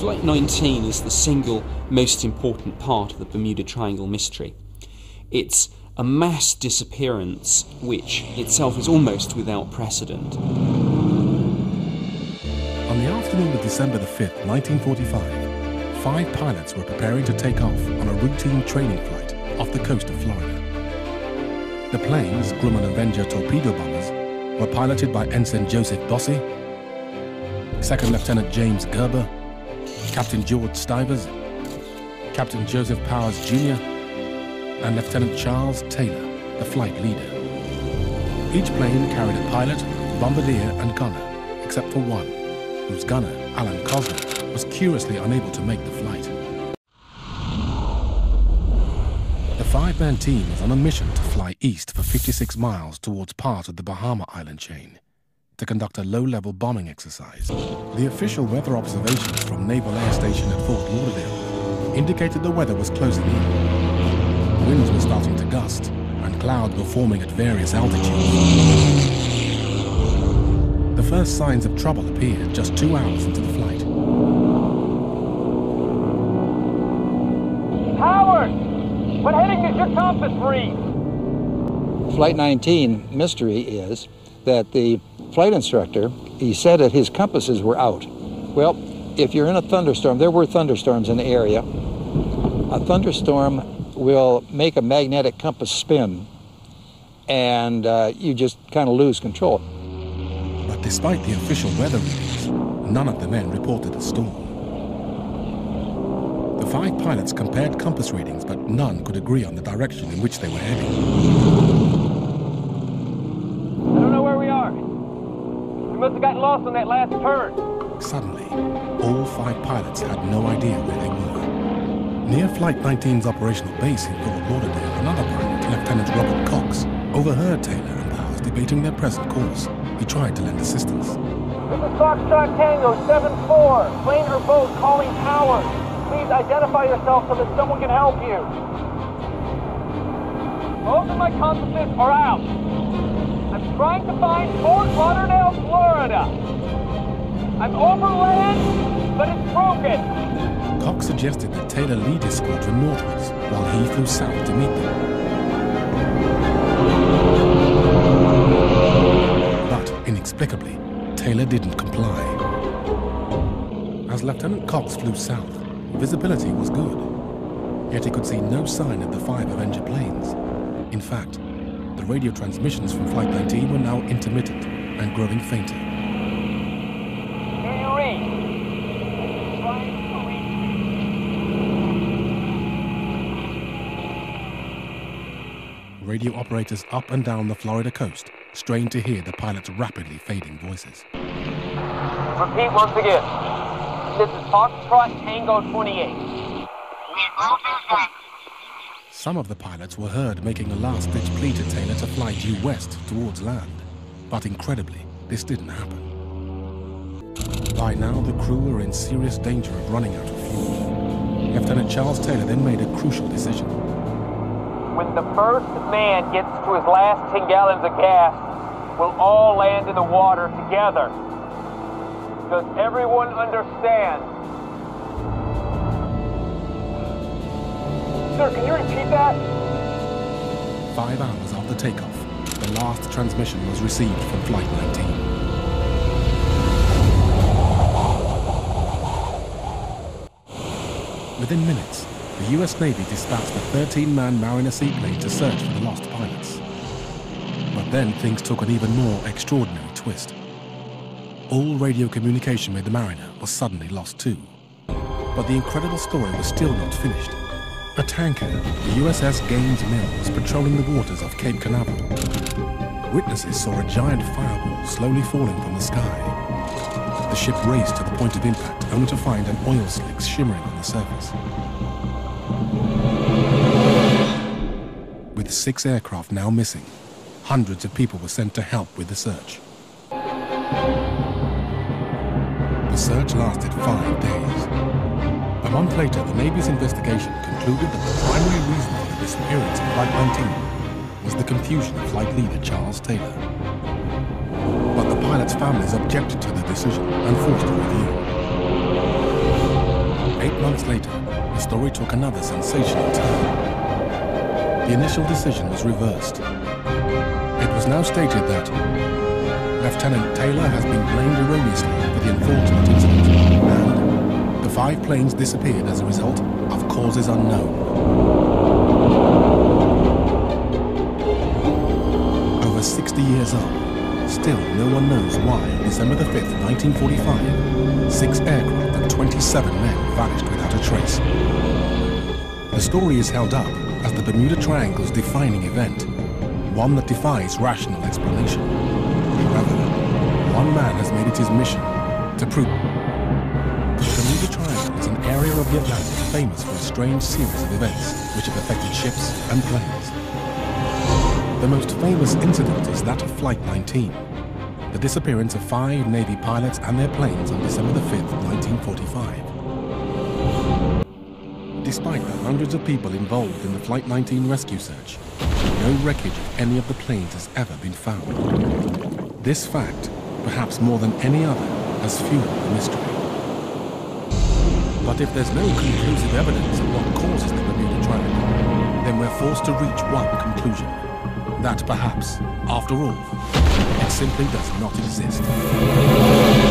Flight 19 is the single most important part of the Bermuda Triangle mystery. It's a mass disappearance which itself is almost without precedent. On the afternoon of December the 5th, 1945, 5 pilots were preparing to take off on a routine training flight off the coast of Florida. The planes, Grumman Avenger torpedo bombers, were piloted by Ensign Joseph Bossy, Second Lieutenant James Gerber, Captain George Stivers, Captain Joseph Powers Jr., and Lieutenant Charles Taylor, the flight leader. Each plane carried a pilot, bombardier, and gunner, except for one, whose gunner, Alan Cosner, was curiously unable to make the flight. The 5-man team was on a mission to fly east for 56 miles towards part of the Bahama Island chain to conduct a low-level bombing exercise. The official weather observations from Naval Air Station at Fort Lauderdale indicated the weather was closing in. Winds were starting to gust, and clouds were forming at various altitudes. The first signs of trouble appeared just 2 hours into the flight. Howard! What heading does your compass read? Flight 19 mystery is that the flight instructor, he said that his compasses were out. Well, if you're in a thunderstorm, there were thunderstorms in the area. A thunderstorm will make a magnetic compass spin, and you just kind of lose control. But despite the official weather readings, none of the men reported a storm. The 5 pilots compared compass readings, but none could agree on the direction in which they were heading. I don't know where we are. We must have gotten lost on that last turn. Suddenly, all 5 pilots had no idea where they were. Near Flight 19's operational base in Fort Lauderdale, another pilot, Lieutenant Robert Cox, overheard Taylor and Powers debating their present course. He tried to lend assistance. This is Foxtrot Tango 7-4. Plane or boat calling Howard. Please identify yourself so that someone can help you. Both of my compasses are out. I'm trying to find Fort Lauderdale, Florida. I'm over land, but it's broken. Cox suggested that Taylor lead his squadron northwards while he flew south to meet them. But, inexplicably, Taylor didn't comply. As Lieutenant Cox flew south, visibility was good, yet he could see no sign of the 5 Avenger planes. In fact, the radio transmissions from Flight 19 were now intermittent and growing fainter. Do you read? Radio operators up and down the Florida coast strained to hear the pilot's rapidly fading voices. Repeat once again. This is Foxtrot Tango 28. Some of the pilots were heard making a last-ditch plea to Taylor to fly due west towards land, but incredibly, this didn't happen. By now, the crew were in serious danger of running out of fuel. Lieutenant Charles Taylor then made a crucial decision. When the first man gets to his last 10 gallons of gas, we'll all land in the water together. Does everyone understand? Sir, can you repeat that? 5 hours after takeoff, the last transmission was received from Flight 19. Within minutes, the U.S. Navy dispatched a 13-man Mariner seaplane to search for the lost pilots. But then things took an even more extraordinary twist. All radio communication with the Mariner was suddenly lost too. But the incredible story was still not finished. A tanker, the USS Gaines Mill, was patrolling the waters off Cape Canaveral. Witnesses saw a giant fireball slowly falling from the sky. The ship raced to the point of impact, only to find an oil slick shimmering on the surface. With 6 aircraft now missing, hundreds of people were sent to help with the search. The search lasted 5 days. A month later, the Navy's investigation concluded that the primary reason for the disappearance of Flight 19 was the confusion of flight leader Charles Taylor. But the pilots' families objected to the decision and forced a review. 8 months later, the story took another sensational turn. The initial decision was reversed. It was now stated that Lieutenant Taylor has been blamed erroneously for the unfortunate incident, and the 5 planes disappeared as a result of causes unknown. Over 60 years on, still no one knows why on December the 5th, 1945, 6 aircraft and 27 men vanished without a trace. The story is held up as the Bermuda Triangle's defining event, one that defies rational explanation. However, one man has made it his mission to prove the Bermuda Triangle is an area of the Atlantic famous for a strange series of events which have affected ships and planes. The most famous incident is that of Flight 19, the disappearance of 5 Navy pilots and their planes on December the 5th, 1945. Despite the hundreds of people involved in the Flight 19 rescue search, no wreckage of any of the planes has ever been found. This fact, perhaps more than any other, has fueled the mystery. But if there's no conclusive evidence of what causes the Bermuda Triangle, then we're forced to reach one conclusion. That perhaps, after all, it simply does not exist.